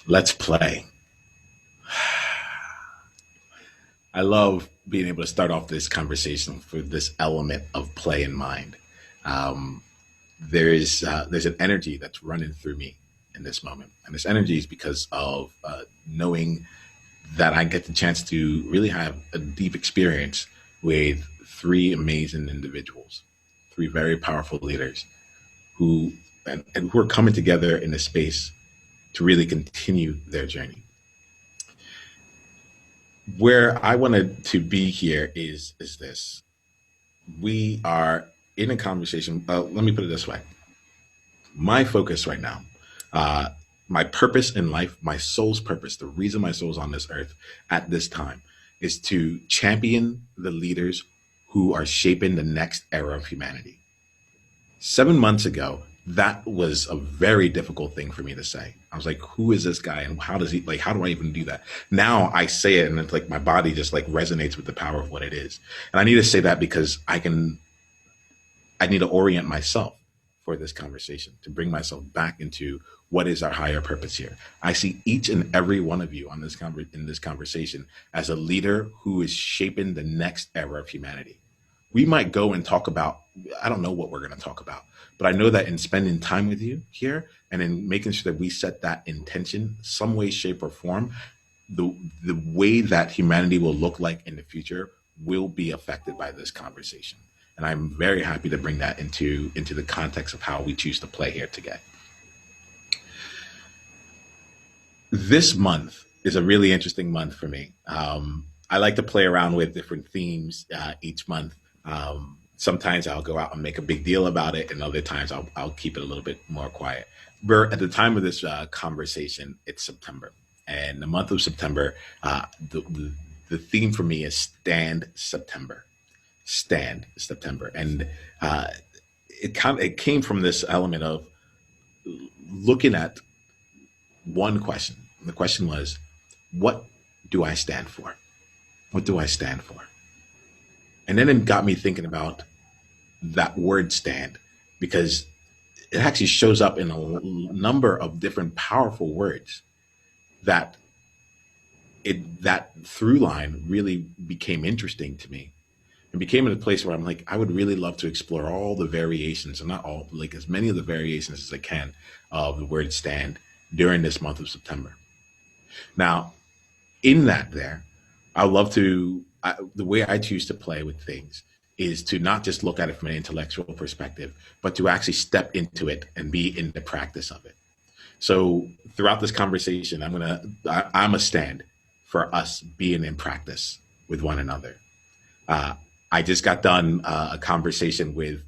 Let's play. I love being able to start off this conversation with this element of play in mind. Um, there's an energy that's running through me in this moment, and this energy is because of knowing that I get the chance to really have a deep experience with three amazing individuals, three very powerful leaders who and who are coming together in a space to really continue their journey. Where I wanted to be here is this: we are in a conversation. Let me put it this way: my focus right now, uh, my purpose in life, my soul's purpose, the reason my soul's on this earth at this time, is to champion the leaders who are shaping the next era of humanity. 7 months ago, that was a very difficult thing for me to say. I was like, who is this guy and how does he, like, how do I even do that? Now I say it and it's like my body just like resonates with the power of what it is. And I need to say that because I need to orient myself for this conversation, to bring myself back into what is our higher purpose here. I see each and every one of you on in this conversation as a leader who is shaping the next era of humanity. We might go and talk about, I don't know what we're going to talk about, but I know that in spending time with you here and in making sure that we set that intention some way, shape, or form, the the way that humanity will look like in the future will be affected by this conversation. And I'm very happy to bring that into the context of how we choose to play here today. This month is a really interesting month for me. I like to play around with different themes each month. Sometimes I'll go out and make a big deal about it, and other times I'll keep it a little bit more quiet. We're at the time of this conversation, it's September, and the month of September, the theme for me is Stand September. Stand September, and uh, it came from this element of looking at one question. The question was, what do I stand for? What do I stand for? And then it got me thinking about that word stand, because it actually shows up in a number of different powerful words that that through line really became interesting to me and became in a place where I'm like, I would really love to explore all the variations, and not all, like as many of the variations as I can of the word stand during this month of September. Now, in that there, I love the way I choose to play with things is to not just look at it from an intellectual perspective, but to actually step into it and be in the practice of it. So throughout this conversation, I'm a stand for us being in practice with one another. Uh, I just got done a conversation with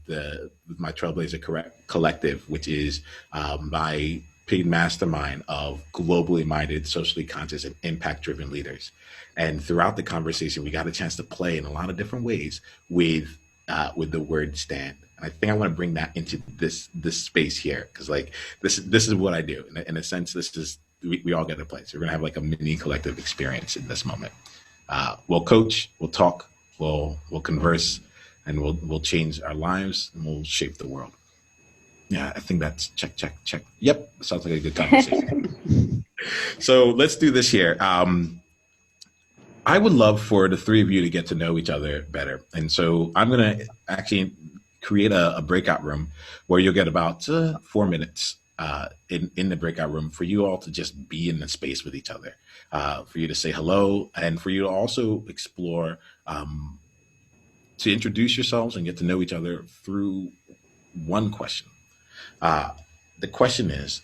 my Trailblazer Collective, which is my paid mastermind of globally minded, socially conscious, and impact driven leaders. And throughout the conversation, we got a chance to play in a lot of different ways with the word stand. And I think I want to bring that into this space here, because like this is what I do. In a sense, this is we all get a place. We're gonna have like a mini collective experience in this moment. We'll coach, we'll talk, we'll converse, and we'll change our lives and we'll shape the world. Yeah, I think that's check, check, check. Yep, sounds like a good conversation. So let's do this here. I would love for the three of you to get to know each other better. And so I'm going to actually create a breakout room where you'll get about 4 minutes in the breakout room for you all to just be in the space with each other, for you to say hello, and for you to also explore, to introduce yourselves and get to know each other through one question. Uh, the question is,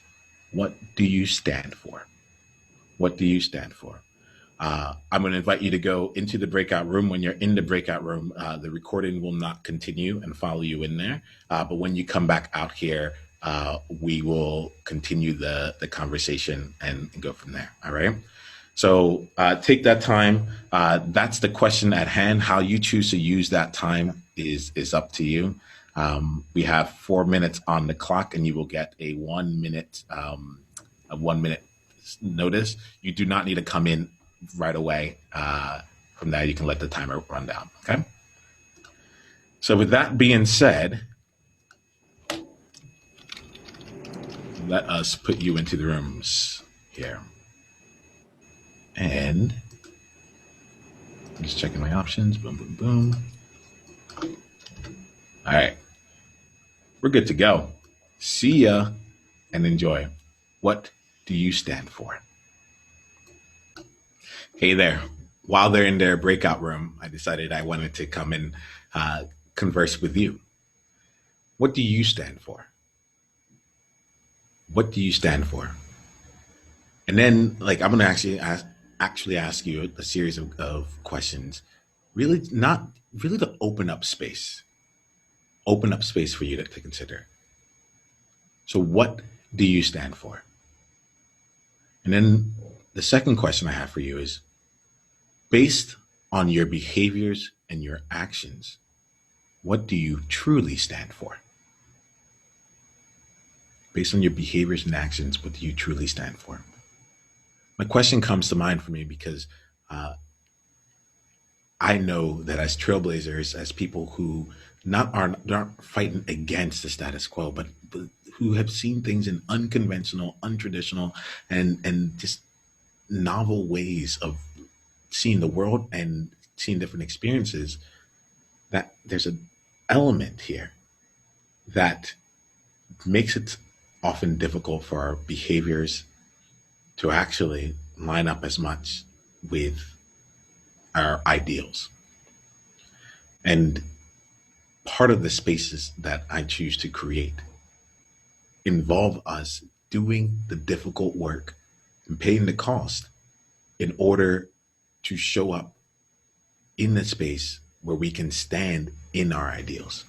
what do you stand for? What do you stand for? I'm going to invite you to go into the breakout room. When you're in the breakout room, the recording will not continue and follow you in there. But when you come back out here, we will continue the conversation and go from there. All right. So take that time. That's the question at hand. How you choose to use that time is up to you. We have 4 minutes on the clock, and you will get a 1 minute notice. You do not need to come in right away. From there, you can let the timer run down. Okay. So with that being said, let us put you into the rooms here. And I'm just checking my options. Boom, boom, boom. All right, we're good to go. See ya and enjoy. What do you stand for? Hey there. While they're in their breakout room, I decided I wanted to come and converse with you. What do you stand for? What do you stand for? And then, like, I'm gonna actually ask you a series of questions. Really, not really to open up space for you to consider. So, what do you stand for? And then the second question I have for you is based on your behaviors and your actions, what do you truly stand for? Based on your behaviors and actions, what do you truly stand for? My question comes to mind for me because uh, I know that as trailblazers, as people who not fighting against the status quo, but who have seen things in unconventional, untraditional, and just novel ways of seeing the world and seeing different experiences, that there's an element here that makes it often difficult for our behaviors to actually line up as much with our ideals. And part of the spaces that I choose to create involve us doing the difficult work and paying the cost in order to show up in the space where we can stand in our ideals.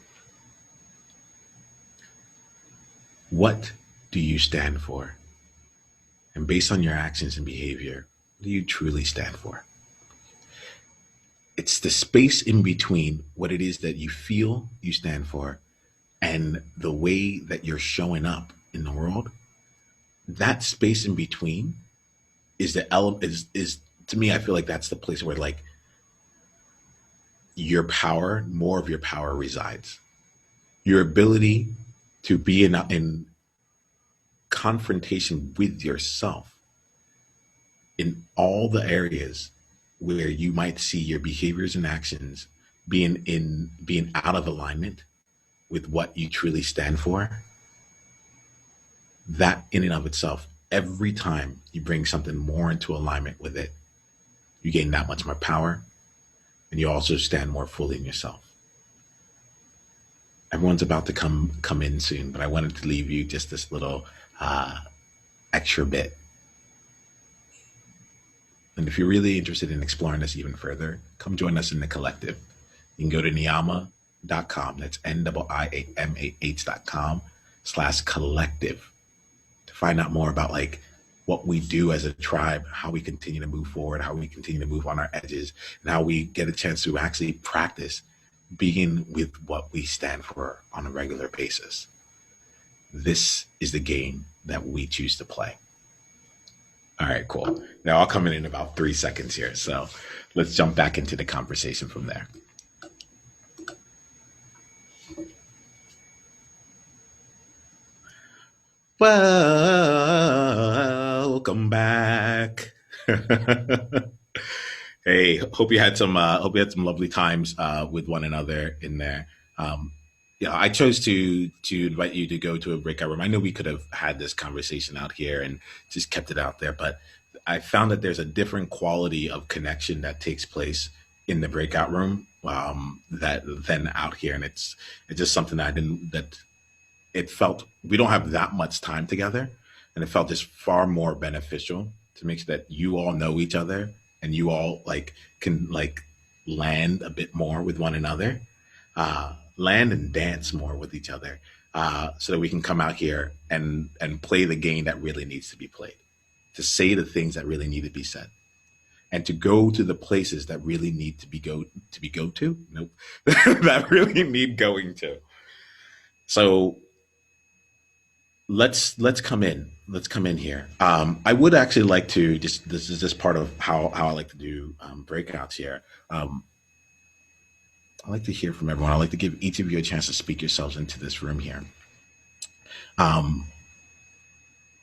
What do you stand for? And based on your actions and behavior, what do you truly stand for? It's the space in between what it is that you feel you stand for and the way that you're showing up in the world. That space in between is the element is to me, I feel like that's the place where like your power, more of your power resides. Your ability to be in confrontation with yourself in all the areas where you might see your behaviors and actions being out of alignment with what you truly stand for. That in and of itself, every time you bring something more into alignment with it, you gain that much more power, and you also stand more fully in yourself. Everyone's about to come in soon, but I wanted to leave you just this little uh, extra bit. And if you're really interested in exploring this even further, come join us in the collective. You can go to niyama.com. That's NIIAMAH.com/collective to find out more about like what we do as a tribe, how we continue to move forward, how we continue to move on our edges, and how we get a chance to actually practice being with what we stand for on a regular basis. This is the game that we choose to play. All right, cool. Now I'll come in about 3 seconds here. So let's jump back into the conversation from there. Welcome back. Hey, hope you had some lovely times with one another in there. Um, yeah, I chose to invite you to go to a breakout room. I know we could have had this conversation out here and just kept it out there, but I found that there's a different quality of connection that takes place in the breakout room that than out here, and it's just something that I didn't that it felt we don't have that much time together, and it felt just far more beneficial to make sure that you all know each other and you all like can like land a bit more with one another, land and dance more with each other, so that we can come out here and play the game that really needs to be played, to say the things that really need to be said, and to go to the places that really need to be go to. Nope, that really need going to. So let's come in. Let's come in here. I would actually like to just this is just part of how I like to do breakouts here. Um, I like to hear from everyone. I like to give each of you a chance to speak yourselves into this room here, um,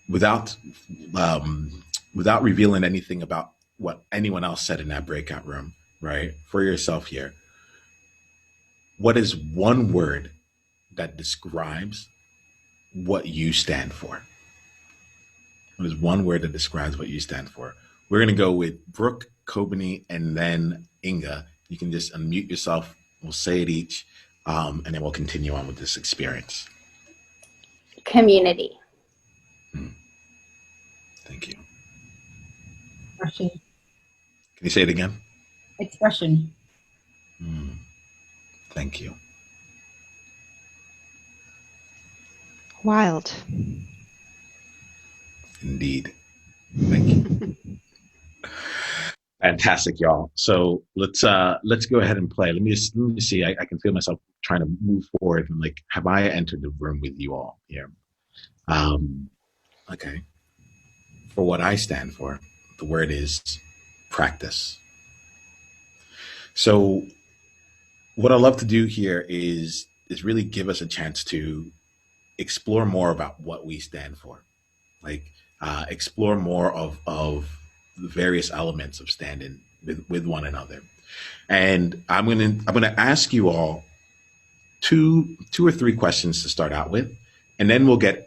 without without revealing anything about what anyone else said in that breakout room, right? For yourself here, what is one word that describes what you stand for? What is one word that describes what you stand for? We're going to go with Brooke, Kobani, and then Inga. You can just unmute yourself. We'll say it each, and then we'll continue on with this experience. Community. Thank you. Expression. Can you say it again? Expression. Thank you. Wild. Indeed. Thank you. Fantastic, y'all. So let's go ahead and play. Let me see. I can feel myself trying to move forward and like, have I entered the room with you all here? Okay. For what I stand for, the word is practice. So what I love to do here is really give us a chance to explore more about what we stand for. Like explore more of the various elements of standing with one another. And I'm gonna ask you all two or three questions to start out with, and then we'll do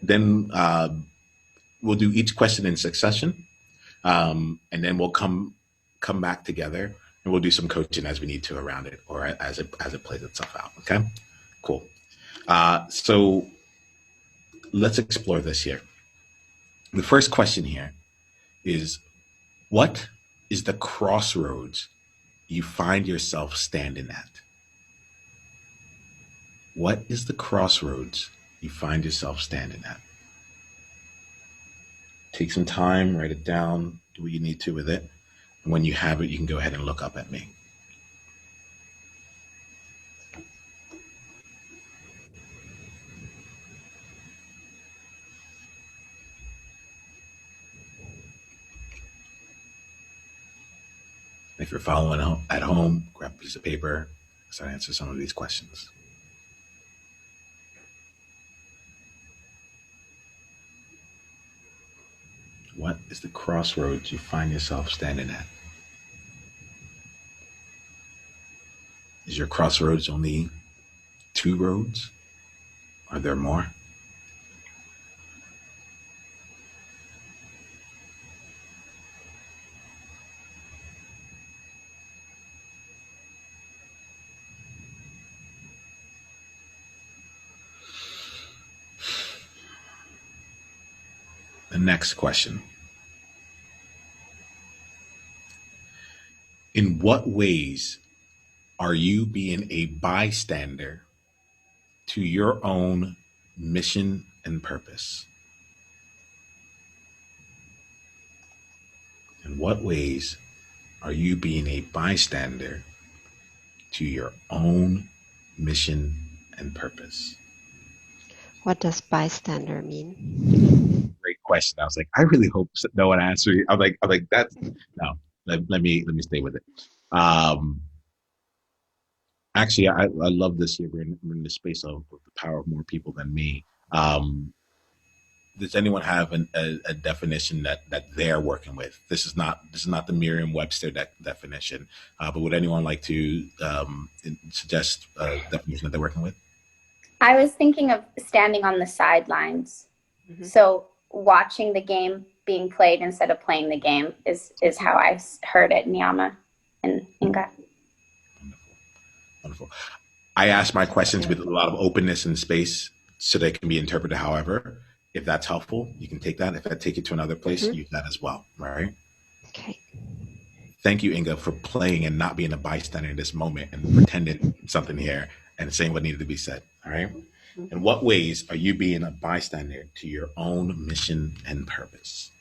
each question in succession, and then we'll come back together and we'll do some coaching as we need to around it or as it plays itself out. Okay, cool. So let's explore this here. The first question here is, what is the crossroads you find yourself standing at? What is the crossroads you find yourself standing at? Take some time, write it down, do what you need to with it. And when you have it, you can go ahead and look up at me. If you're following at home, grab a piece of paper, start answer some of these questions. What is the crossroads you find yourself standing at? Is your crossroads only two roads? Are there more? The next question. In what ways are you being a bystander to your own mission and purpose? In what ways are you being a bystander to your own mission and purpose? What does bystander mean? Great question. I was like, I really hope no one answered. I'm like, that's no. Let me stay with it. Um, Actually, I love this here. We're in the space of the power of more people than me. Does anyone have a definition that they're working with? This is not the Merriam-Webster definition, but would anyone like to suggest a definition that they're working with? I was thinking of standing on the sidelines. Mm-hmm. So watching the game being played instead of playing the game is how I heard it, Niyama and Inga. Wonderful. I ask my questions with a lot of openness and space so they can be interpreted however. If that's helpful, you can take that. If I take it to another place, use that as well. All right. Okay. Thank you, Inga, for playing and not being a bystander in this moment and pretending something here and saying what needed to be said. All right. In what ways are you being a bystander to your own mission and purpose?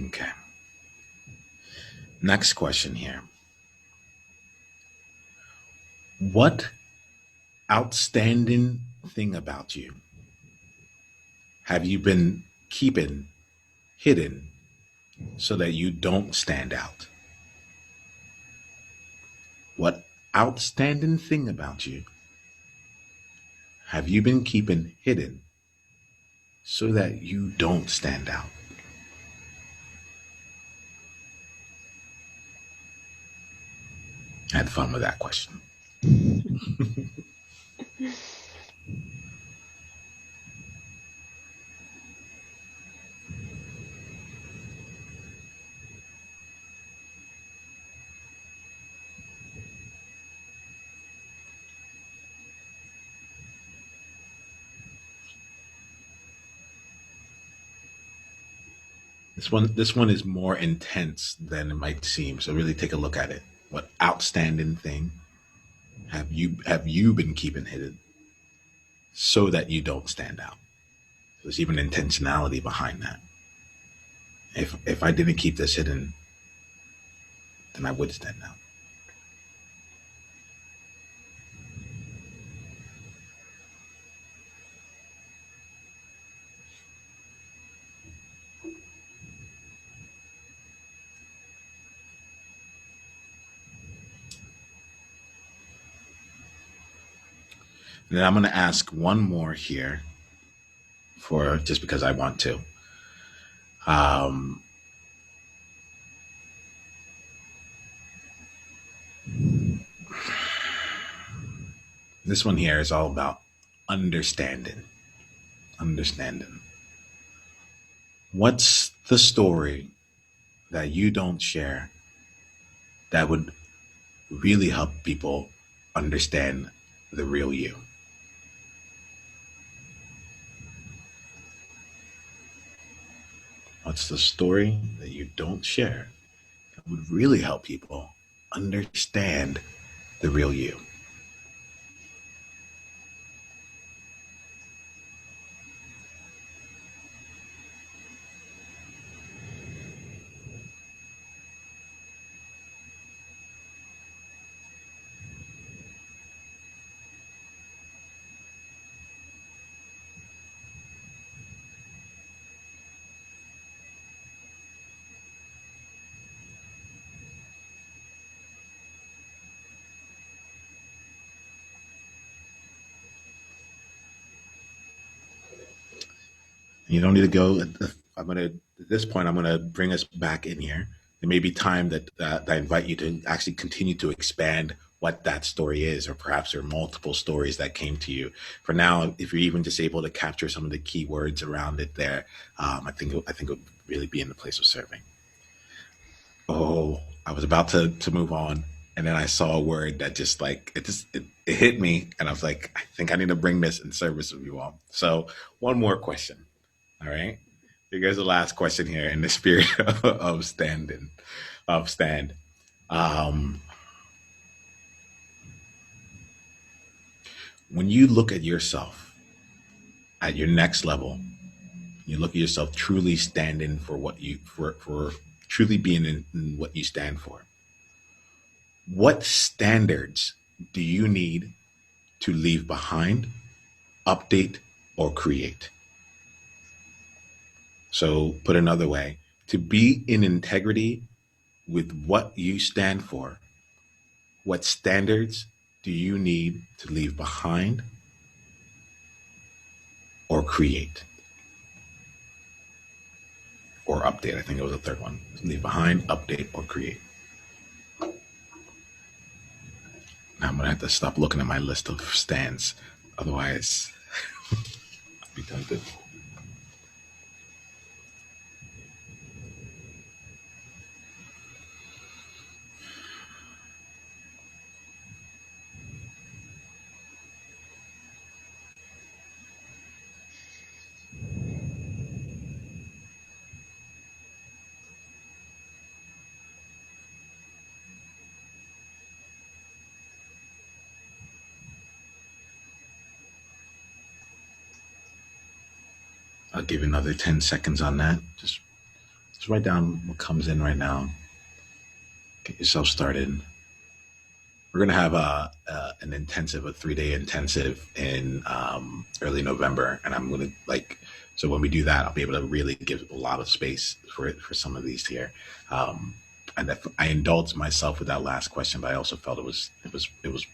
Okay. Next question here. What outstanding thing about you have you been keeping hidden so that you don't stand out? What outstanding thing about you have you been keeping hidden so that you don't stand out? I had fun with that question. This one is more intense than it might seem. So really take a look at it. What outstanding thing have you been keeping hidden so that you don't stand out? There's even intentionality behind that. If I didn't keep this hidden, then I would stand out. And then I'm going to ask one more here for just because I want to. Um, this one here is all about understanding. Understanding. What's the story that you don't share that would really help people understand the real you? What's the story that you don't share that would really help people understand the real you? You don't need to go. I'm gonna at this point. I'm gonna bring us back in here. There may be time that I invite you to actually continue to expand what that story is, or perhaps there are multiple stories that came to you. For now, if you're even just able to capture some of the key words around it, there, I think it would really be in the place of serving. Oh, I was about to move on, and then I saw a word that just like it hit me, and I was like, I think I need to bring this in service of you all. So one more question. All right. Here's the last question here in the spirit of standing, of stand. Um, when you look at yourself at your next level, you look at yourself truly standing for what you for truly being in what you stand for. What standards do you need to leave behind, update, or create? So, put another way, to be in integrity with what you stand for, what standards do you need to leave behind or create or update? I think it was the third one. Leave behind, update, or create. Now I'm going to have to stop looking at my list of stands. Otherwise, I'll be tempted. I'll give you another 10 seconds on that. Just Just write down what comes in right now. Get yourself started. We're gonna have an intensive, a 3 day intensive in early November, and I'm gonna like. So when we do that, I'll be able to really give a lot of space for some of these here. Um, and if I indulged myself with that last question, but I also felt it was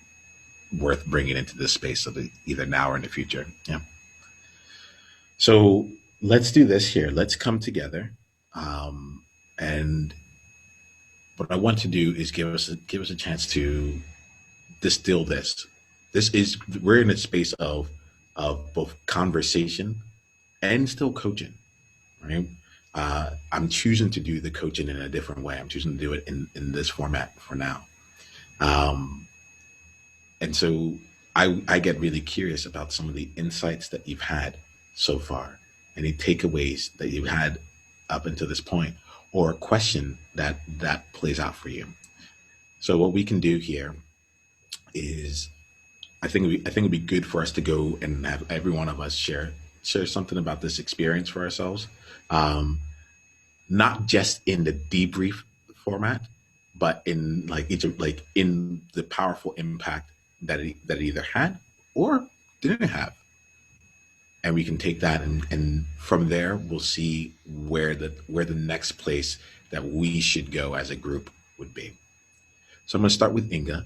worth bringing into this space of either now or in the future. Yeah. So let's do this here. Let's come together, and what I want to do is give us a chance to distill this. This is we're in a space of both conversation and still coaching, right? I'm choosing to do the coaching in a different way. I'm choosing to do it in this format for now. Um, and so I get really curious about some of the insights that you've had so far, any takeaways that you've had up until this point, or a question that plays out for you. So what we can do here is I think it'd be good for us to go and have every one of us share something about this experience for ourselves, um, not just in the debrief format, but in like in the powerful impact that it either had or didn't have, and we can take that and from there we'll see where the next place that we should go as a group would be. So I'm going to start with Inga,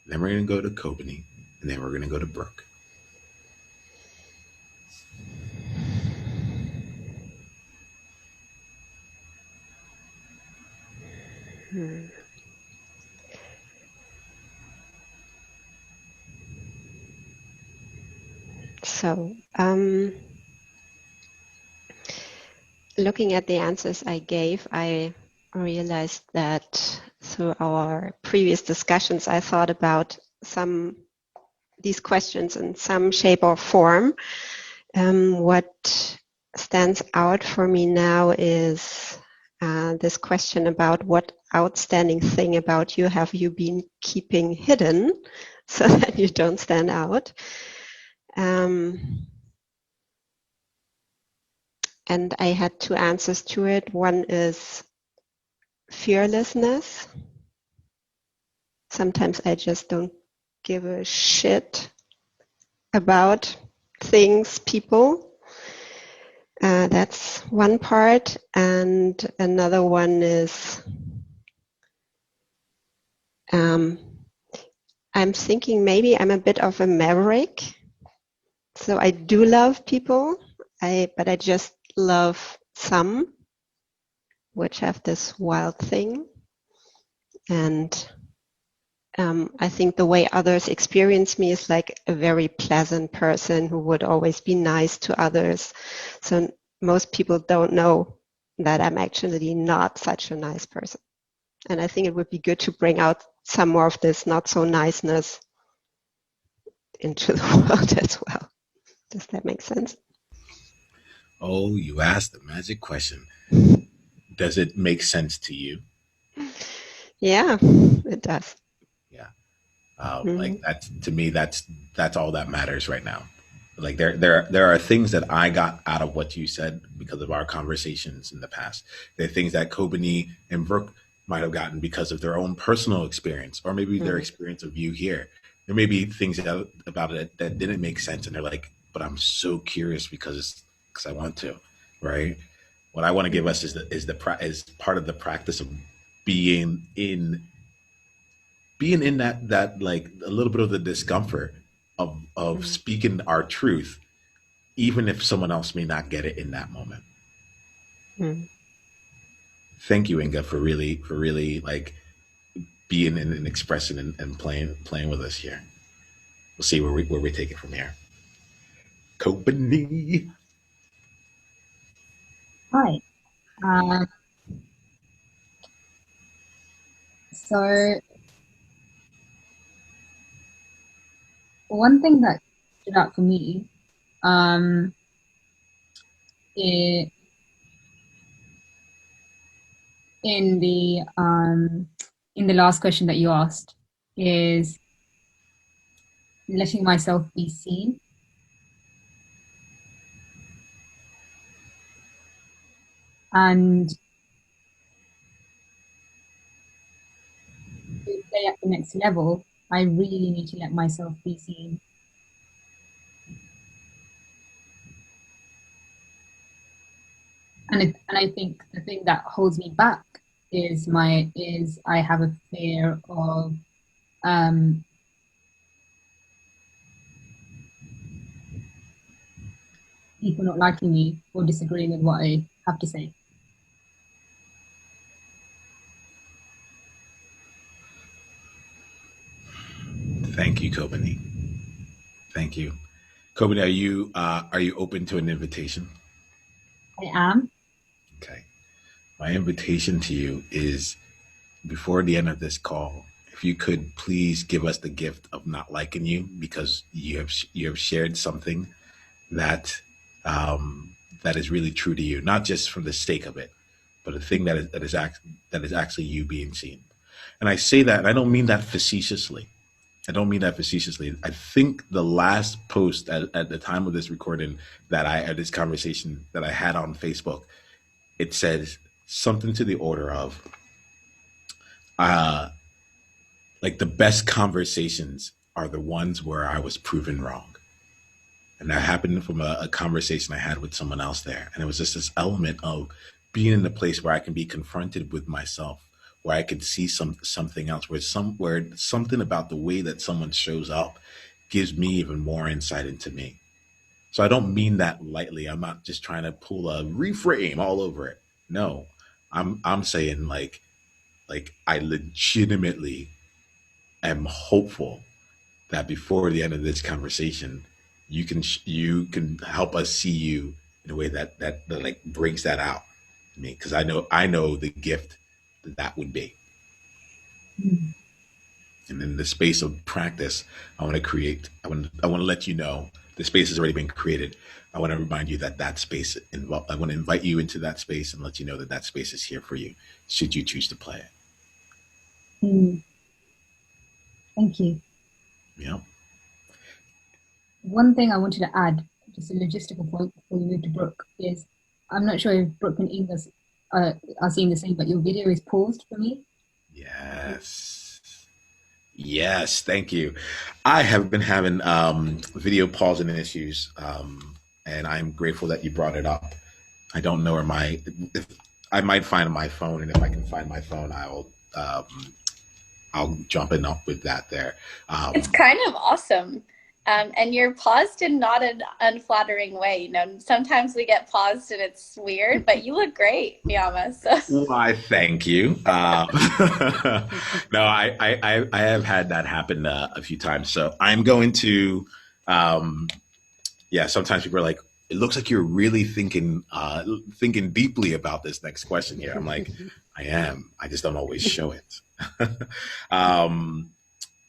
then we're going to go to Kobani, and then we're going to go to Brooke. Hmm. So, looking at the answers I gave, I realized that through our previous discussions, I thought about these questions in some shape or form. What stands out for me now is this question about what outstanding thing about you have you been keeping hidden so that you don't stand out. And I had two answers to it. One is fearlessness. Sometimes I just don't give a shit about things, people. That's one part. And another one is I'm thinking maybe I'm a bit of a maverick. So I do love people, but I just love some, which have this wild thing. And I think the way others experience me is like a very pleasant person who would always be nice to others. So most people don't know that I'm actually not such a nice person. And I think it would be good to bring out some more of this not so niceness into the world as well. Does that make sense? Oh, you asked the magic question. Does it make sense to you? Yeah, it does. Yeah. Mm-hmm. Like that to me, that's all that matters right now. Like there are things that I got out of what you said because of our conversations in the past. There are things that Kobani and Brooke might have gotten because of their own personal experience, or maybe their experience of you here. There may be things about it that didn't make sense, and they're like, "But I'm so curious because I want to." Right? What I want to give us is part of the practice of being in being in that like a little bit of the discomfort of speaking our truth, even if someone else may not get it in that moment. Mm-hmm. Thank you, Inga, for really like being and expressing and playing with us here. We'll see where we take it from here. Company. Hi. Um, so one thing that stood out for me, um, i- in the um, in the last question that you asked is letting myself be seen. And next level, I really need to let myself be seen. And I think the thing that holds me back is I have a fear of um, people not liking me or disagreeing with what I have to say. Thank you, Kobani. Thank you. Kobani, are you open to an invitation? I am. Okay. My invitation to you is before the end of this call, if you could please give us the gift of not liking you because you have shared something that that is really true to you, not just for the sake of it, but a thing that is actually you being seen. And I say that, and I don't mean that facetiously. I don't mean that facetiously. I think the last post at the time of this recording that I had this conversation that I had on Facebook, it says something to the order of, uh, like the best conversations are the ones where I was proven wrong. And that happened from a conversation I had with someone else there. And it was just this element of being in a place where I can be confronted with myself, where I can see something else, where something about the way that someone shows up gives me even more insight into me. So I don't mean that lightly. I'm not just trying to pull a reframe all over it. No. I'm saying like I legitimately am hopeful that before the end of this conversation, you can help us see you in a way that like brings that out. I mean, because I know the gift that would be. Mm. And in the space of practice, I want to let you know the space has already been created. I want to remind you that that space I want to invite you into that space and let you know that that space is here for you, should you choose to play it. Mm. Thank you. You know. One thing I wanted to add, just a logistical point before we move to Brooke, is I'm not sure if Brooke and Inglis are seeing the same, but your video is paused for me. Yes. Yes, thank you. I have been having video pausing issues, and I'm grateful that you brought it up. I don't know where if I might find my phone, and if I can find my phone, I'll jump in up with that there. It's kind of awesome. And you're paused in not an unflattering way. You know, sometimes we get paused and it's weird, but you look great, Niyama. So. Why, thank you. No, I have had that happen a few times. So I'm going to, yeah, sometimes people are like, it looks like you're really thinking deeply about this next question here. I'm like, I am. I just don't always show it.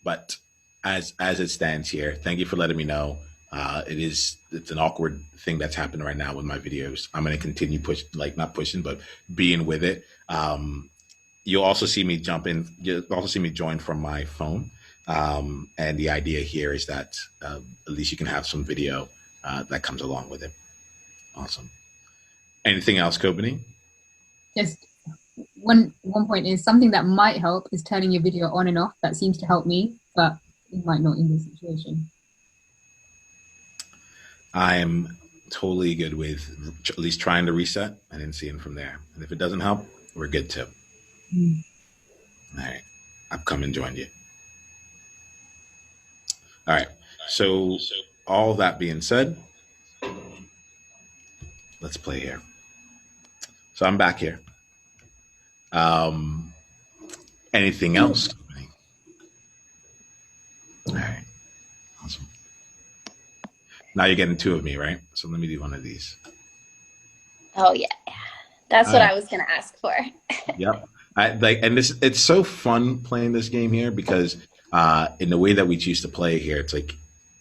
But as it stands here, thank you for letting me know. It's an awkward thing that's happening right now with my videos. I'm going to continue not pushing, but being with it. You'll also see me jump in. You'll also see me join from my phone. And the idea here is that at least you can have some video that comes along with it. Awesome. Anything else, Kobani? Just one point is something that might help is turning your video on and off. That seems to help me, but it might not in this situation. I'm totally good with at least trying to reset and then seeing from there. And if it doesn't help, we're good too. Mm. All right. I've come and joined you. All right. So all that being said, let's play here. So I'm back here. Anything else? All right. Awesome. Now you're getting two of me, right? So let me do one of these. Oh yeah, that's what I was going to ask for. Yep. It's so fun playing this game here because in the way that we choose to play here, it's like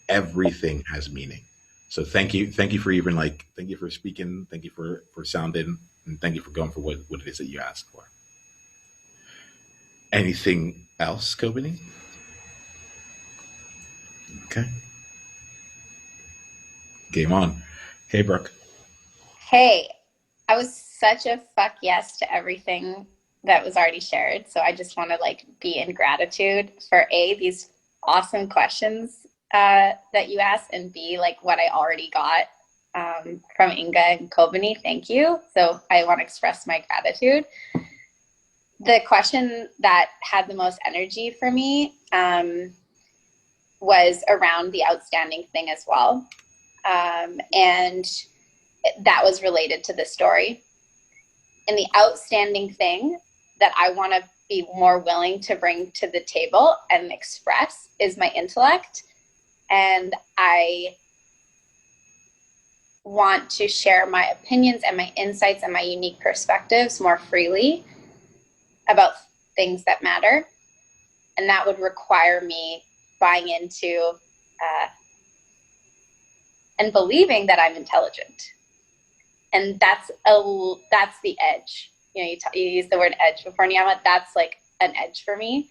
everything has meaning. So thank you for even thank you for speaking, thank you for sounding, and thank you for going for what it is that you asked for. Anything else, Kobani? Okay. Game on. Hey, Brooke. Hey, I was such a fuck yes to everything that was already shared. So I just want to like be in gratitude for these awesome questions that you asked, and B, like what I already got from Inga and Kobani. Thank you. So I want to express my gratitude. The question that had the most energy for me was around the outstanding thing as well. And that was related to the story. And the outstanding thing that I want to be more willing to bring to the table and express is my intellect. And I want to share my opinions and my insights and my unique perspectives more freely about things that matter. And that would require me buying into and believing that I'm intelligent. And that's the edge. You know, you use the word edge before, Niyama. That's like an edge for me.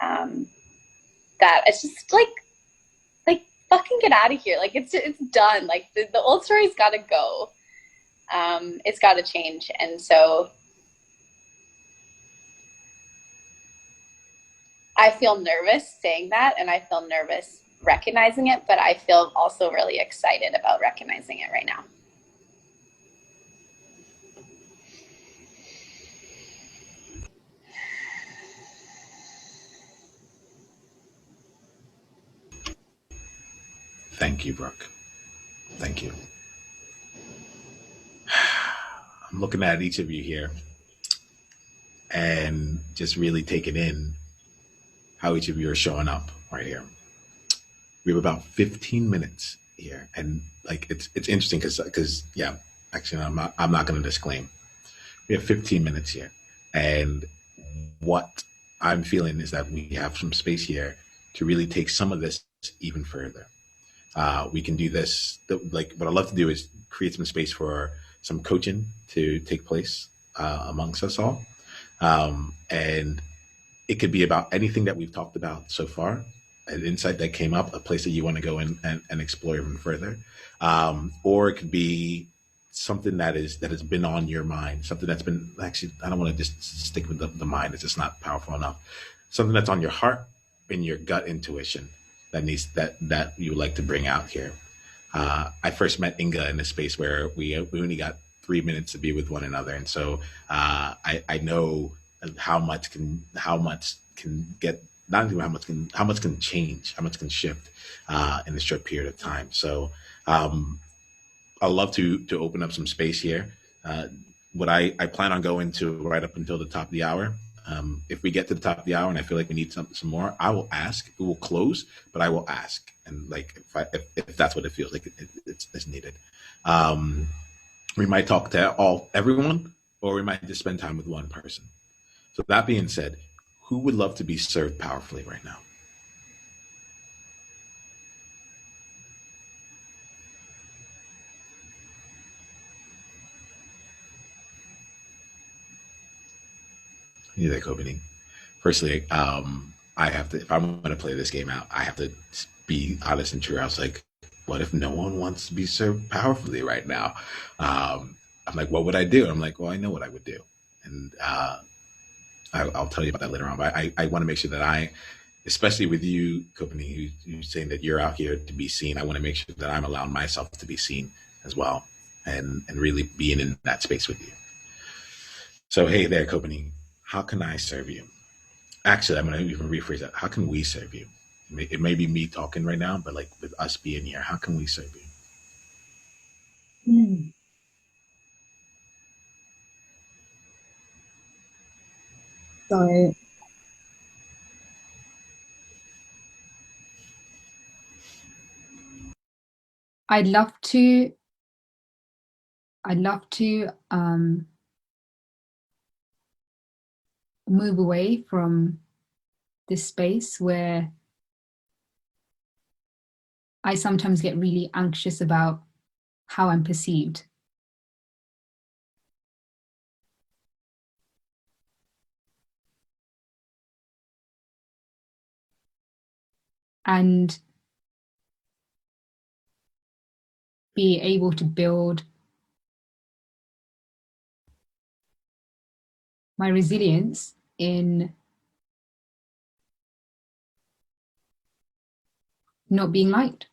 That it's just like fucking get out of here. Like it's done. Like the old story's got to go. It's got to change. And so I feel nervous saying that, and I feel nervous recognizing it, but I feel also really excited about recognizing it right now. Thank you, Brooke. Thank you. I'm looking at each of you here and just really taking in how each of you are showing up right here. We have about 15 minutes here, and like it's interesting because yeah, actually I'm not going to disclaim. We have 15 minutes here, and what I'm feeling is that we have some space here to really take some of this even further. We can do this. Like what I'd love to do is create some space for some coaching to take place amongst us all, and it could be about anything that we've talked about so far, an insight that came up, a place that you want to go in and explore even further, or it could be something that has been on your mind, something that's been actually, I don't want to just stick with the mind; it's just not powerful enough. Something that's on your heart and your gut intuition that you would like to bring out here. I first met Inga in a space where we only got 3 minutes to be with one another, and so I know how much can get, not even how much can change, how much can shift in a short period of time. So I'd love to open up some space here. What I plan on going to right up until the top of the hour. If we get to the top of the hour and I feel like we need some more, I will ask. It will close, but I will ask, and like if that's what it feels like, it's needed. Um, we might talk to everyone, or we might just spend time with one person. So that being said, who would love to be served powerfully right now? You there, Kobani? Firstly, I have to, if I'm going to play this game out, I have to be honest and true. I was like, what if no one wants to be served powerfully right now? I'm like, what would I do? I'm like, well, I know what I would do. And I'll tell you about that later on. But I want to make sure that especially with you, Kobani, who's saying that you're out here to be seen, I want to make sure that I'm allowing myself to be seen as well, and really being in that space with you. So, hey there, Kobani, how can I serve you? Actually, I'm going to even rephrase that. How can we serve you? It may be me talking right now, but like with us being here, how can we serve you? Hmm. So I'd love to I'd love to move away from this space where I sometimes get really anxious about how I'm perceived. And be able to build my resilience in not being liked.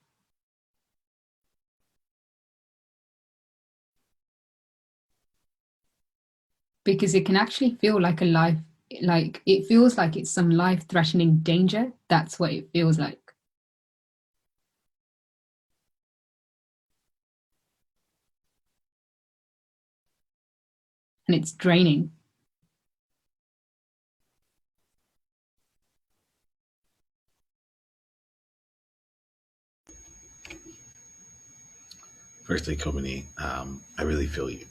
Because it can actually feel like a life, like it feels like it's some life-threatening danger. That's what it feels like. And it's draining. Firstly, Komini, I really feel you.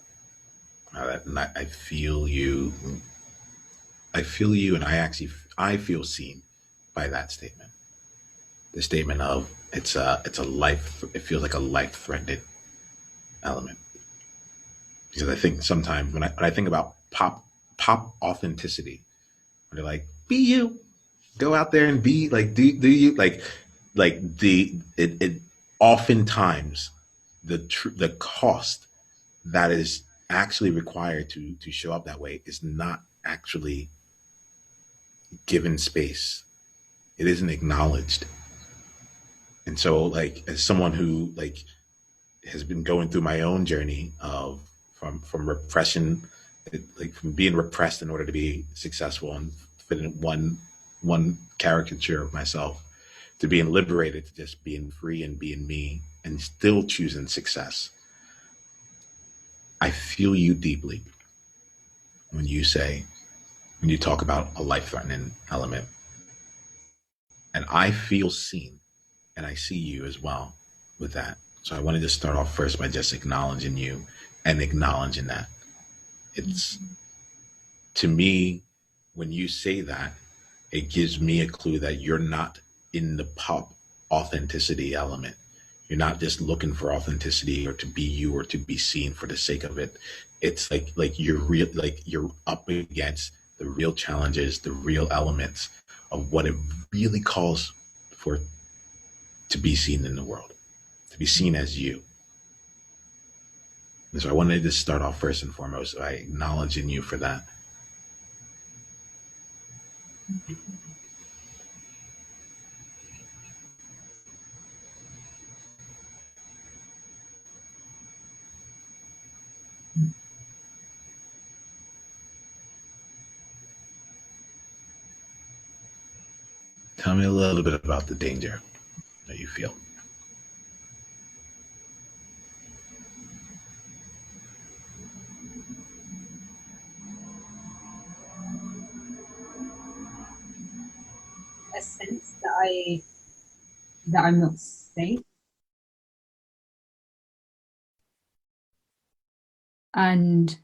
And I feel you. I feel you, and I feel seen by that statement. The statement of it's a life. It feels like a life threatening element, because I think sometimes when I think about pop authenticity, when they're like, be you, go out there and be like, do you like it oftentimes the cost that is actually required to show up that way is not actually given space. It isn't acknowledged. And so, like, as someone who like has been going through my own journey of from repression, like from being repressed in order to be successful and fit in one caricature of myself, to being liberated, to just being free and being me and still choosing success. I feel you deeply when you say, when you talk about a life threatening element. And I feel seen, and I see you as well with that. So I wanted to start off first by just acknowledging you and acknowledging that. It's, to me, when you say that, it gives me a clue that you're not in the pop authenticity element. You're not just looking for authenticity or to be you or to be seen for the sake of it. It's like you're real, like you're up against the real challenges, the real elements of what it really calls for to be seen in the world, to be seen as you. And so I wanted to start off first and foremost by acknowledging you for that. Tell me a little bit about the danger that you feel. A sense that I'm not safe, and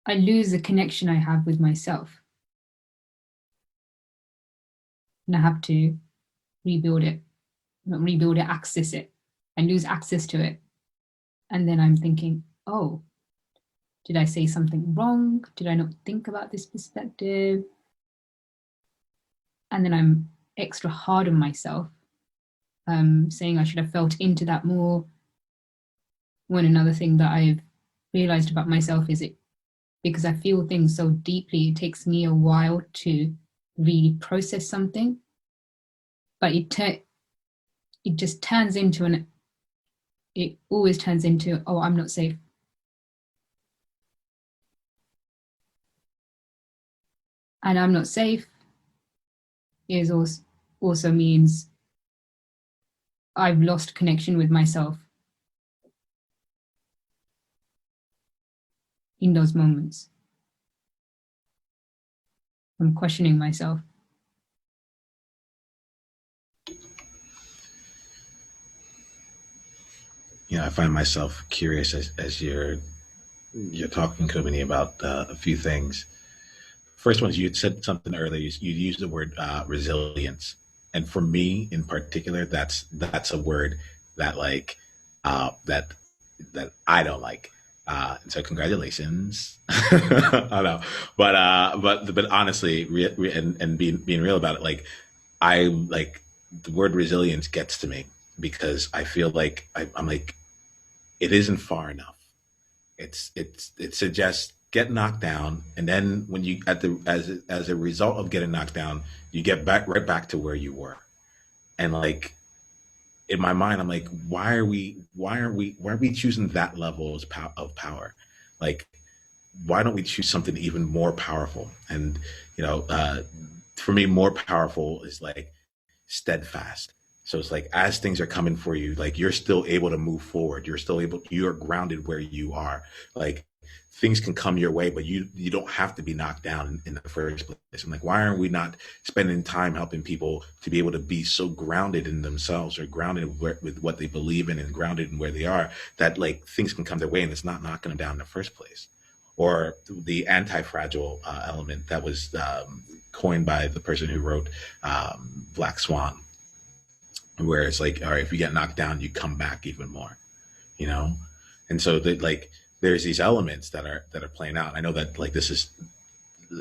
I lose the connection I have with myself, and I have to rebuild it, not rebuild it, access it. I lose access to it, and then I'm thinking, oh, did I say something wrong? Did I not think about this perspective? And then I'm extra hard on myself, saying I should have felt into that more. When another thing that I've realized about myself is it, because I feel things so deeply, it takes me a while to really process something. But it just turns into it always turns into, oh, I'm not safe. And I'm not safe is also means I've lost connection with myself in those moments. I'm questioning myself. You know, I find myself curious as you're talking, Kobani, about a few things. First one is you had said something earlier. You used the word resilience, and for me in particular, that's a word that like that I don't like. And so congratulations. I know, but honestly, and being real about it, like I like the word resilience gets to me because I feel like I'm like it isn't far enough. It suggests get knocked down, and then when you at the as a result of getting knocked down, you get back right back to where you were. And like in my mind, I'm like, why are we choosing that level of power? Like, why don't we choose something even more powerful? And you know, for me, more powerful is like steadfast. So it's like as things are coming for you, like you're still able to move forward. You're grounded where you are. Like things can come your way, but you don't have to be knocked down in the first place. I'm like, why aren't we not spending time helping people to be able to be so grounded in themselves, or grounded with what they believe in, and grounded in where they are, that like things can come their way and it's not knocking them down in the first place? Or the anti-fragile element that was coined by the person who wrote Black Swan, where it's like, all right, if you get knocked down, you come back even more, you know. And so that like there's these elements that are playing out. I know that like this is.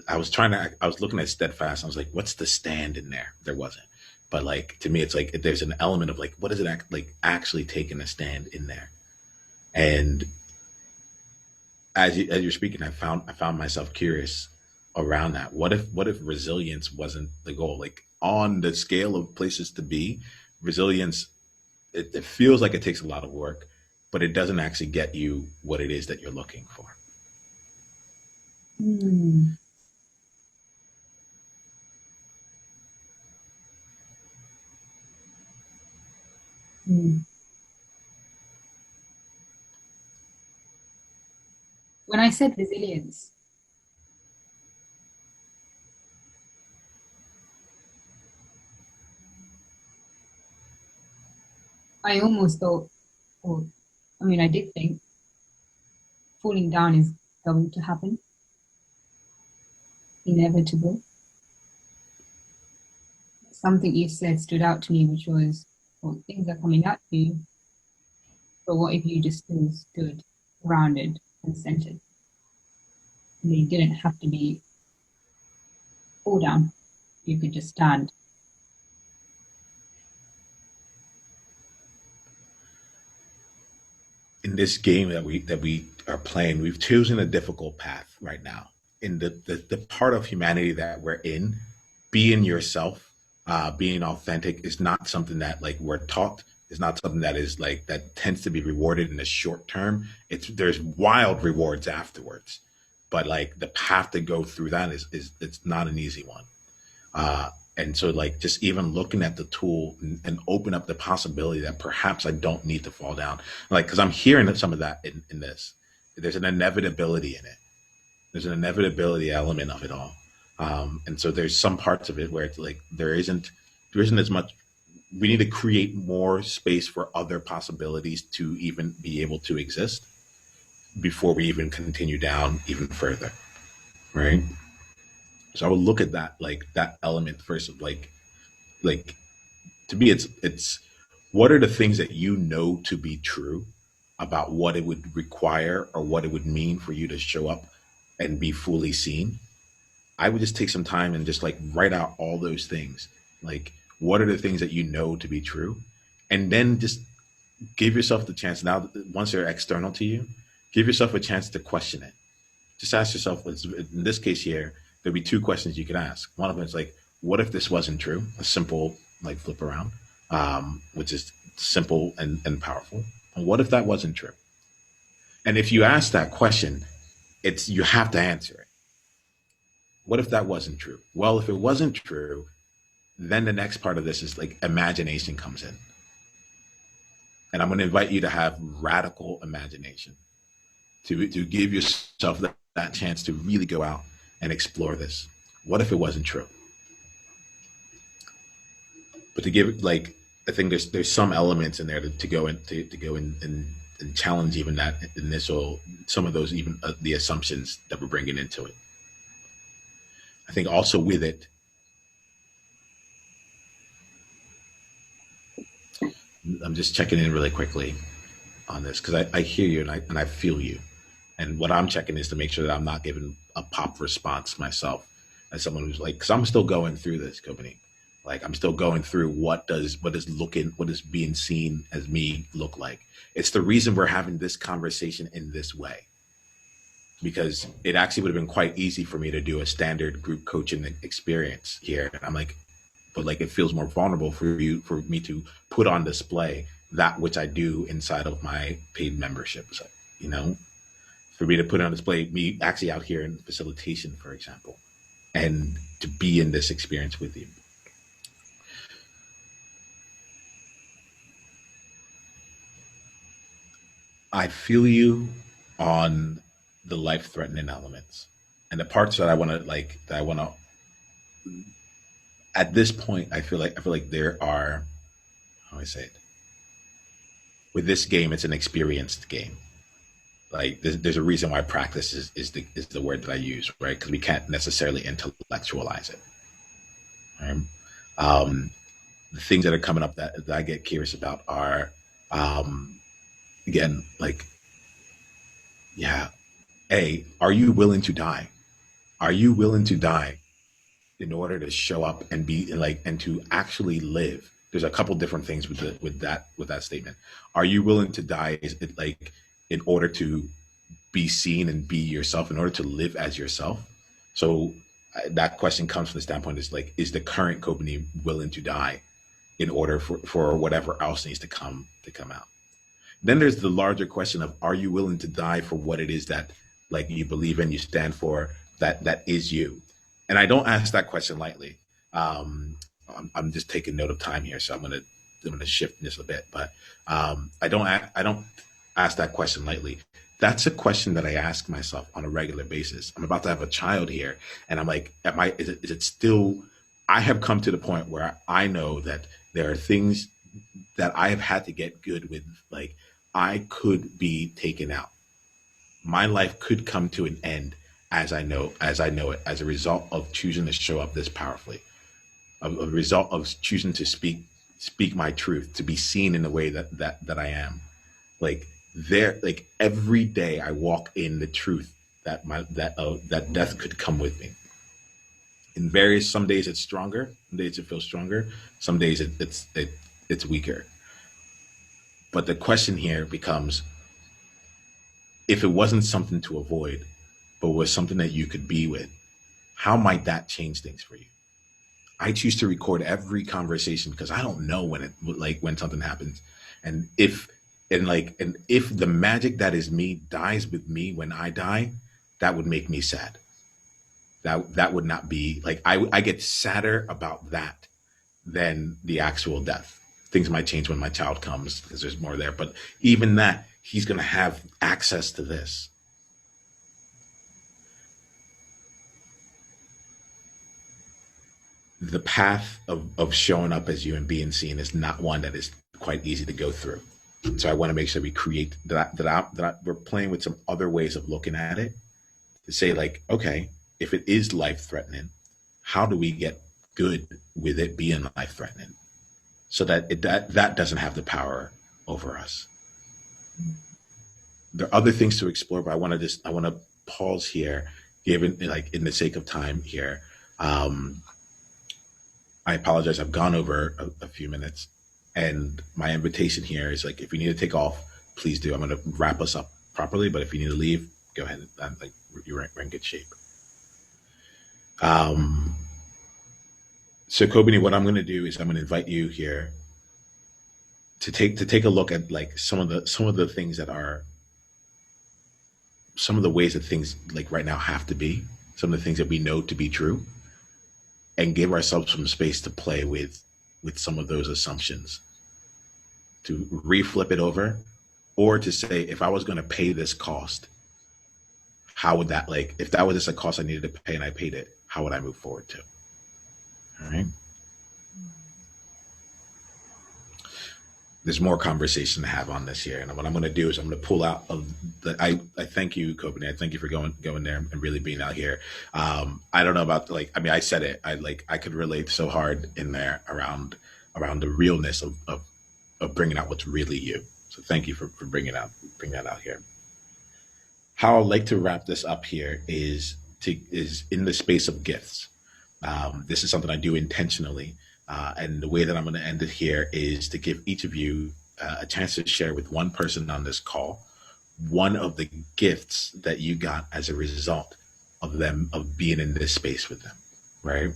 I was looking at steadfast. I was like, what's the stand in there? There wasn't. But like to me, it's like there's an element of like, what is it like actually taking a stand in there? And as you're speaking, I found myself curious around that. What if resilience wasn't the goal? Like on the scale of places to be, resilience, it feels like it takes a lot of work, but it doesn't actually get you what it is that you're looking for. Mm. Mm. When I said resilience, I almost thought, or I mean, I did think falling down is going to happen, inevitable. Something you said stood out to me, which was, well, things are coming at you, but what if you just still stood grounded and centered? And you didn't have to be fall down. You could just stand. In this game that we are playing, we've chosen a difficult path right now. In the part of humanity that we're in, being yourself, being authentic is not something that like we're taught. It's not something that is like that tends to be rewarded in the short term. There's wild rewards afterwards, but like the path to go through that is it's not an easy one. And so like just even looking at the tool and open up the possibility that perhaps I don't need to fall down, like because I'm hearing some of that in this. There's an inevitability in it. There's an inevitability element of it all. And so there's some parts of it where it's like there isn't as much. We need to create more space for other possibilities to even be able to exist before we even continue down even further, right? So I would look at that like that element first of like to me it's what are the things that you know to be true about what it would require or what it would mean for you to show up and be fully seen. I would just take some time and just like write out all those things. Like, what are the things that you know to be true? And then just give yourself the chance now, once they're external to you, give yourself a chance to question it. Just ask yourself, in this case here, there'd be two questions you could ask. One of them is like, what if this wasn't true? A simple like flip around, which is simple and powerful. And what if that wasn't true? And if you ask that question, you have to answer it. What if that wasn't true? Well, if it wasn't true, then the next part of this is like imagination comes in. And I'm going to invite you to have radical imagination, to give yourself that chance to really go out and explore this. What if it wasn't true? But to give like, I think there's some elements in there to go in to go in and challenge even that initial, some of those even the assumptions that we're bringing into it. I think also with it, I'm just checking in really quickly on this because I hear you and I feel you. And what I'm checking is to make sure that I'm not giving a pop response myself as someone who's like, because I'm still going through this company. Like I'm still going through what is being seen as me look like. It's the reason we're having this conversation in this way, because it actually would have been quite easy for me to do a standard group coaching experience here. And I'm like, but like it feels more vulnerable for me to put on display that which I do inside of my paid membership. So, you know, for me to put on display me actually out here in facilitation, for example, and to be in this experience with you. I feel you on the life threatening elements and the parts that I want to, at this point, I feel like there are, how do I say it? With this game, it's an experienced game. Like there's a reason why practice is the word that I use, right? Because we can't necessarily intellectualize it. Right? Um, the things that are coming up that I get curious about are, again, like, yeah, are you willing to die? Are you willing to die in order to show up and be like and to actually live? There's a couple different things with that statement. Are you willing to die? Is it like in order to be seen and be yourself, in order to live as yourself? So that question comes from the standpoint is like, is the current company willing to die in order for whatever else needs to come out? Then there's the larger question of, are you willing to die for what it is that like you believe in, you stand for, that is you? And I don't ask that question lightly. I'm just taking note of time here, so I'm gonna shift this a bit. But I don't ask that question lightly. That's a question that I ask myself on a regular basis. I'm about to have a child here, and I'm like, is it still? I have come to the point where I know that there are things that I have had to get good with. Like I could be taken out. My life could come to an end as I know it, as a result of choosing to show up this powerfully, a result of choosing to speak my truth, to be seen in the way that I am. Like like every day I walk in the truth that death could come with me. In various, some days it's stronger, some days it feels stronger, some days it's weaker. But the question here becomes, if it wasn't something to avoid, but was something that you could be with, how might that change things for you? I choose to record every conversation because I don't know when something happens, and if the magic that is me dies with me when I die, that would make me sad. That would not be like, I get sadder about that than the actual death. Things might change when my child comes because there's more there, but even that, he's going to have access to this. The path of showing up as you and being seen is not one that is quite easy to go through. So I want to make sure we create we're playing with some other ways of looking at it, to say like, okay, if it is life threatening, how do we get good with it being life threatening, so that that doesn't have the power over us? There are other things to explore, but I want to pause here, given like in the sake of time here. I apologize. I've gone over a few minutes, and my invitation here is like, if you need to take off, please do. I'm going to wrap us up properly, but if you need to leave, go ahead. Like we're in good shape. So Kobani, what I'm going to do is I'm going to invite you here to take a look at like some of the things that are, some of the ways that things like right now have to be, some of the things that we know to be true, and give ourselves some space to play with some of those assumptions, to reflip it over, or to say, if I was going to pay this cost, how would that, like, if that was just a cost I needed to pay and I paid it, how would I move forward to? All right. There's more conversation to have on this here, and what I'm going to do is I'm going to pull out of the. I thank you, Copenhagen. I thank you for going there and really being out here. I don't know about like. I mean, I said it. I could relate so hard in there around the realness of bringing out what's really you. So thank you for bringing that out here. How I'd like to wrap this up here is in the space of gifts. This is something I do intentionally. And the way that I'm going to end it here is to give each of you a chance to share with one person on this call one of the gifts that you got as a result of them of being in this space with them, right?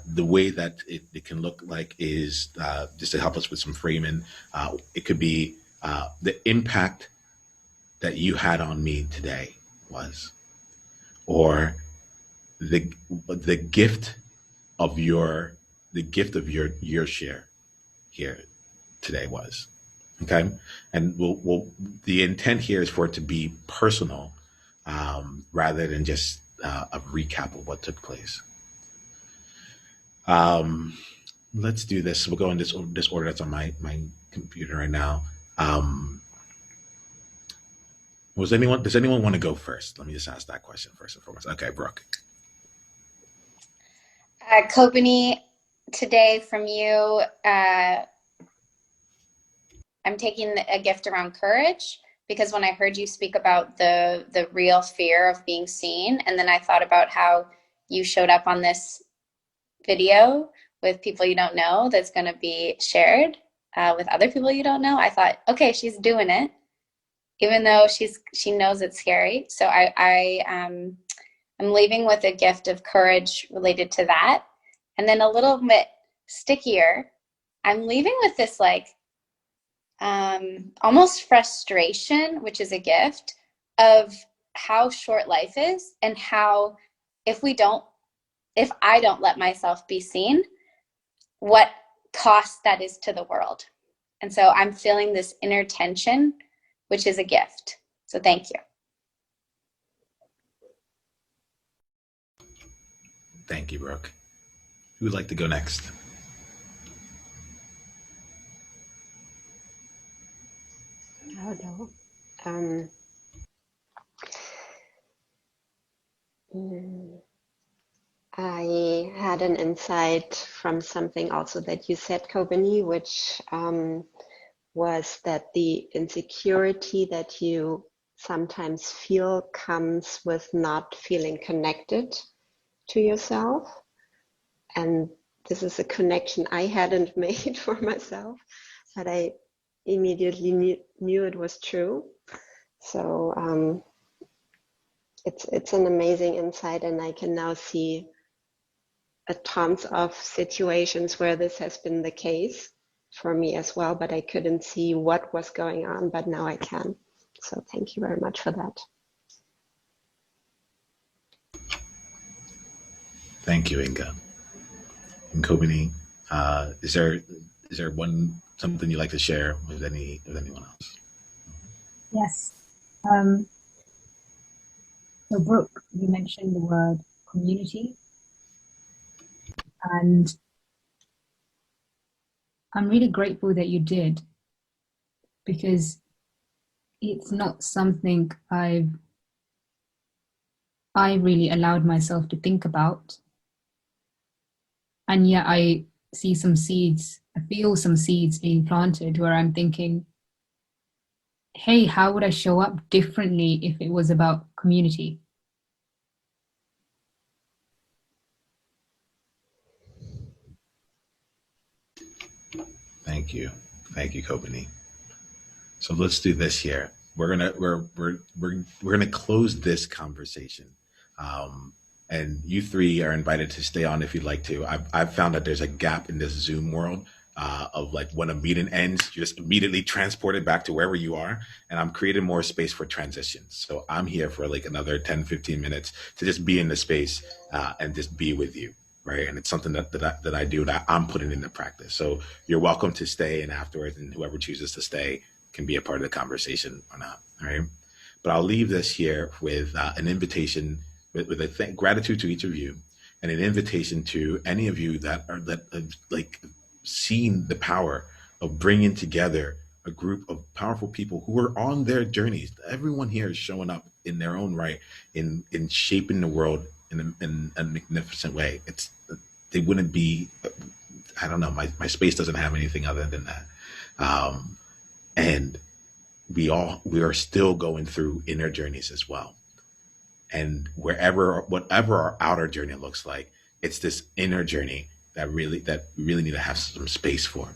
The way that it can look like is just to help us with some framing. It could be the impact that you had on me today was, or the gift of your share here today was. Okay, and the intent here is for it to be personal, rather than just a recap of what took place. Let's do this. We'll go in this order that's on my computer right now. Does anyone want to go first? Let me just ask that question first and foremost. Okay, Brooke. Kobani, today from you, I'm taking a gift around courage, because when I heard you speak about the real fear of being seen, and then I thought about how you showed up on this video with people you don't know that's going to be shared with other people you don't know, I thought, okay, she's doing it, even though she knows it's scary. So I'm leaving with a gift of courage related to that. And then a little bit stickier, I'm leaving with this almost frustration, which is a gift, of how short life is, and how if I don't let myself be seen, what cost that is to the world. And so I'm feeling this inner tension, which is a gift. So thank you. Thank you, Brooke. Who would like to go next? Hello. I had an insight from something also that you said, Kobani, which was that the insecurity that you sometimes feel comes with not feeling connected to yourself. And this is a connection I hadn't made for myself, but I immediately knew it was true. So it's an amazing insight, and I can now see tons of situations where this has been the case for me as well, but I couldn't see what was going on, but now I can. So thank you very much for that. Thank you, Inga. And Kobani, is there something you'd like to share with anyone else? Yes. So Brooke, you mentioned the word community, and I'm really grateful that you did, because it's not something I really allowed myself to think about. And yet I see some seeds, I feel some seeds being planted where I'm thinking, hey, how would I show up differently if it was about community? Thank you, Kobani. So let's do this here. We're gonna close this conversation, and you three are invited to stay on if you'd like to. I've found that there's a gap in this Zoom world of like when a meeting ends, you're just immediately transported back to wherever you are. And I'm creating more space for transitions. So I'm here for like another 10, 15 minutes to just be in the space and just be with you. Right. And it's something that I do that I'm putting into practice. So you're welcome to stay, and afterwards, and whoever chooses to stay can be a part of the conversation or not. All right. But I'll leave this here with an invitation, with a gratitude to each of you, and an invitation to any of you that have like seen the power of bringing together a group of powerful people who are on their journeys. Everyone here is showing up in their own right in shaping the world in a magnificent way. They wouldn't be, I don't know, my space doesn't have anything other than that. And we are still going through inner journeys as well. And whatever our outer journey looks like, it's this inner journey that we really need to have some space for.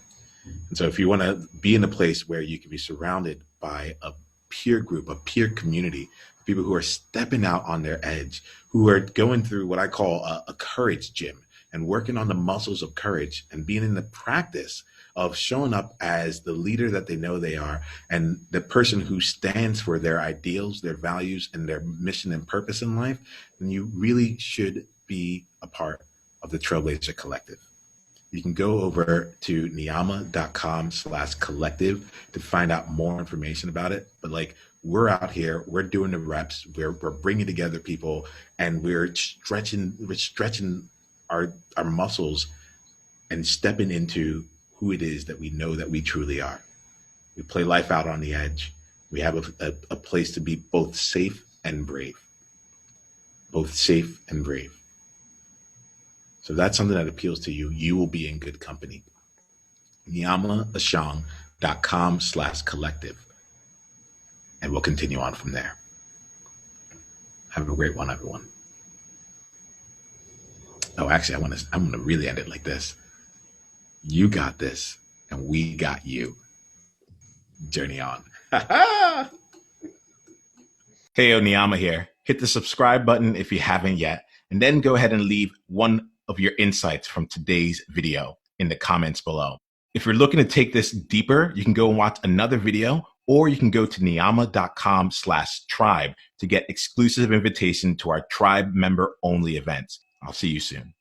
And so if you want to be in a place where you can be surrounded by a peer group, a peer community, people who are stepping out on their edge, who are going through what I call a courage gym and working on the muscles of courage and being in the practice of showing up as the leader that they know they are and the person who stands for their ideals, their values, and their mission and purpose in life, then you really should be a part of the Trailblazer Collective. You can go over to niyama.com/collective to find out more information about it. But like, we're out here, we're doing the reps, we're bringing together people, and we're stretching our muscles and stepping into who it is that we know that we truly are. We play life out on the edge. We have a place to be both safe and brave. Both safe and brave. So if that's something that appeals to you, you will be in good company. niyamaashang.com/collective. And we'll continue on from there. Have a great one, everyone. Oh, actually, I'm gonna really end it like this. You got this, and we got you. Journey on. Hey, Niyama here. Hit the subscribe button if you haven't yet, and then go ahead and leave one of your insights from today's video in the comments below. If you're looking to take this deeper, you can go and watch another video, or you can go to niyama.com/tribe to get exclusive invitation to our tribe member only events. I'll see you soon.